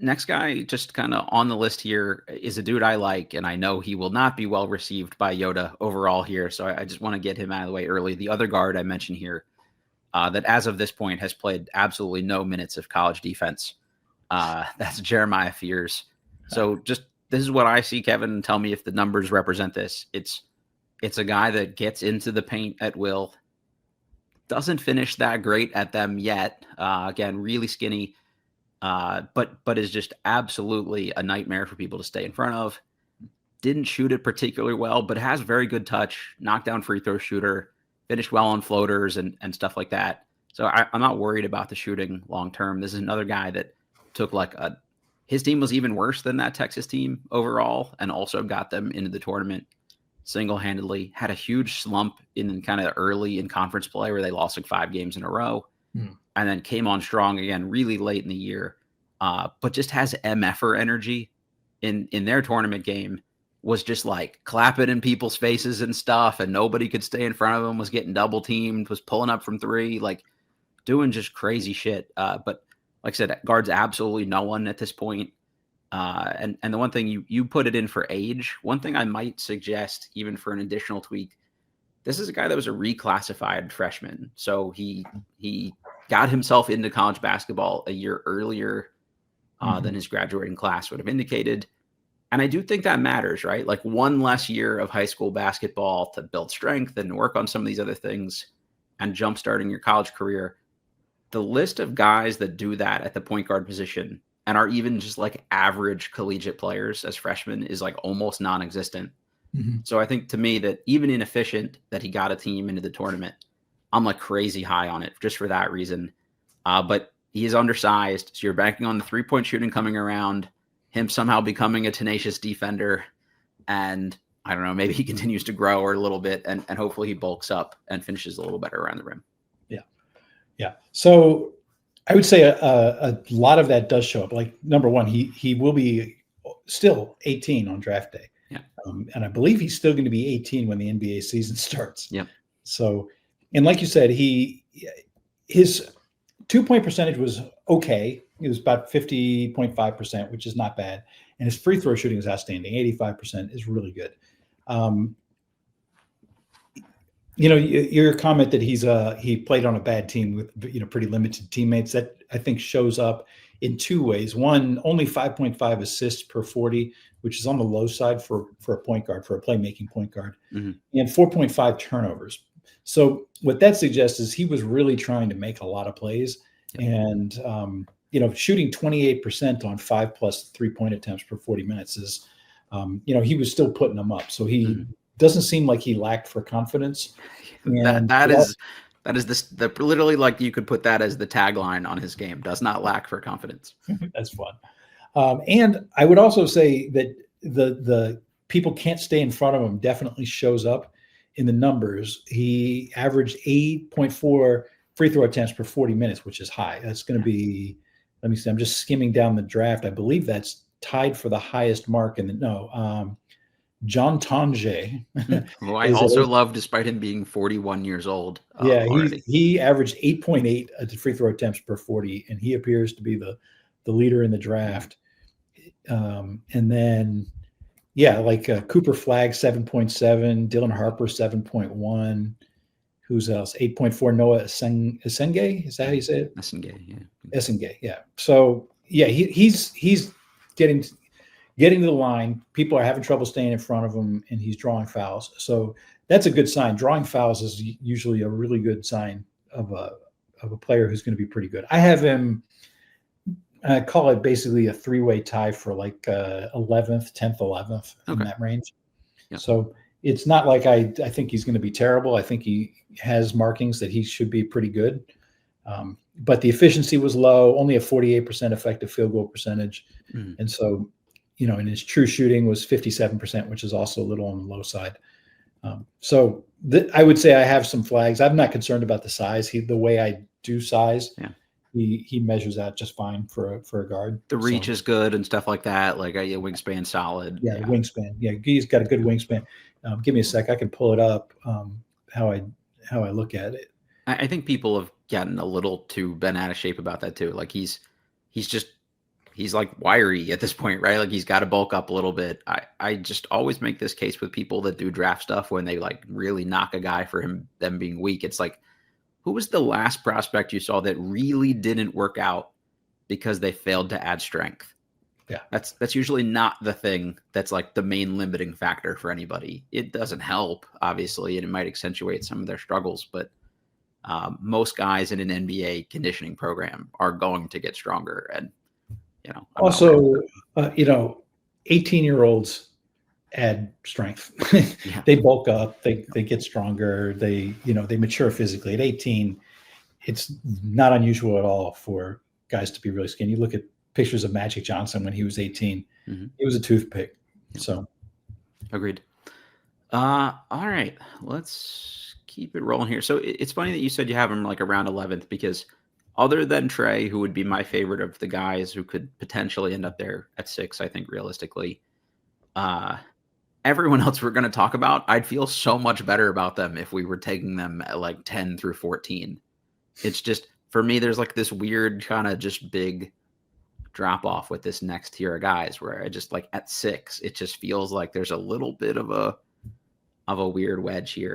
Next guy, just kind of on the list here, is a dude I like, and I know he will not be well received by Yoda overall here. So I just want to get him out of the way early. The other guard I mentioned here, that as of this point has played absolutely no minutes of college defense. That's Jeremiah Fears. So just this is what I see, Kevin, and tell me if the numbers represent this. It's a guy that gets into the paint at will, doesn't finish that great at them yet. Again, really skinny. But is just absolutely a nightmare for people to stay in front of. Didn't shoot it particularly well, but has very good touch, knockdown free throw shooter, finished well on floaters and stuff like that. So I'm not worried about the shooting long term. This is another guy that took his team was even worse than that Texas team overall, and also got them into the tournament single-handedly. Had a huge slump in kind of early in conference play where they lost 5 games in a row. And then came on strong again really late in the year, but just has MFer energy in their tournament game. Was just clapping in people's faces and stuff, and nobody could stay in front of him, was getting double teamed, was pulling up from 3, doing just crazy shit. But like I said, guards absolutely no one at this point. And the one thing you put it in for age, one thing I might suggest even for an additional tweak, this is a guy that was a reclassified freshman. So he got himself into college basketball a year earlier than his graduating class would have indicated. And I do think that matters, right? One less year of high school basketball to build strength and work on some of these other things and jumpstarting your college career. The list of guys that do that at the point guard position and are even just average collegiate players as freshmen is almost non-existent. So I think to me that even inefficient that he got a team into the tournament, I'm crazy high on it just for that reason. But he is undersized. So you're banking on the 3-point shooting coming around, him somehow becoming a tenacious defender. And I don't know, maybe he continues to grow or a little bit and hopefully he bulks up and finishes a little better around the rim. Yeah. So I would say a lot of that does show up. Number one, he will be still 18 on draft day. Yeah. And I believe he's still going to be 18 when the NBA season starts. Yep. So, and like you said, his 2-point percentage was okay. It was about 50.5%, which is not bad. And his free throw shooting is outstanding. 85% is really good. Your comment that he played on a bad team with pretty limited teammates, that I think shows up in 2 ways. One, only 5.5 assists per 40, which is on the low side for a point guard, for a playmaking point guard, and 4.5 turnovers. So what that suggests is he was really trying to make a lot of plays, and shooting 28% on 5+ 3-point attempts per 40 minutes is, he was still putting them up. So he doesn't seem like he lacked for confidence. And that is literally you could put that as the tagline on his game. Does not lack for confidence. That's fun. And I would also say that the people can't stay in front of him definitely shows up in the numbers. He averaged 8.4 free throw attempts per 40 minutes, which is high. That's going to be, let me see, I'm just skimming down the draft. I believe that's tied for the highest mark John Tonje. Who I also love, despite him being 41 years old. He averaged 8.8 free throw attempts per 40, and he appears to be the leader in the draft. And then, Cooper Flagg, 7.7, Dylan Harper, 7.1. Who's else? 8.4, Noah Esenge. Is that how you say it? Esenge, yeah. So, he's getting to the line. People are having trouble staying in front of him, and he's drawing fouls. So that's a good sign. Drawing fouls is usually a really good sign of a player who's going to be pretty good. I have him, I call it basically a 3-way tie for 11th, 10th, 11th in that range. Yep. So it's not like I think he's going to be terrible. I think he has markings that he should be pretty good. But the efficiency was low, only a 48% effective field goal percentage. And so, and his true shooting was 57%, which is also a little on the low side. So I would say I have some flags. I'm not concerned about the size. The way I do size, he measures out just fine for a guard. The reach is good and stuff like that. A wingspan solid. Yeah, wingspan. Yeah, he's got a good wingspan. Give me a sec. I can pull it up. How I look at it. I think people have gotten a little too bent out of shape about that too. He's just he's like wiry at this point, right? Like he's got to bulk up a little bit. I just always make this case with people that do draft stuff when they like really knock a guy for them being weak. It's like, who was the last prospect you saw that really didn't work out because they failed to add strength? Yeah. That's usually not the thing that's like the main limiting factor for anybody. It doesn't help, obviously, and it might accentuate some of their struggles, but most guys in an NBA conditioning program are going to get stronger. And, also, 18-year-olds add strength. Yeah. They bulk up, they get stronger, they mature physically. At 18, it's not unusual at all for guys to be really skinny. You look at pictures of Magic Johnson when he was 18, he was a toothpick. Yeah. So agreed. All right, let's keep it rolling here. So it's funny that you said you have him like around 11th, because other than Trey, who would be my favorite of the guys who could potentially end up there at 6, I think realistically, everyone else we're going to talk about, I'd feel so much better about them if we were taking them at like 10 through 14. It's just, for me, there's like this weird kind of just big drop off with this next tier of guys where I just like at 6, it just feels like there's a little bit of a weird wedge here.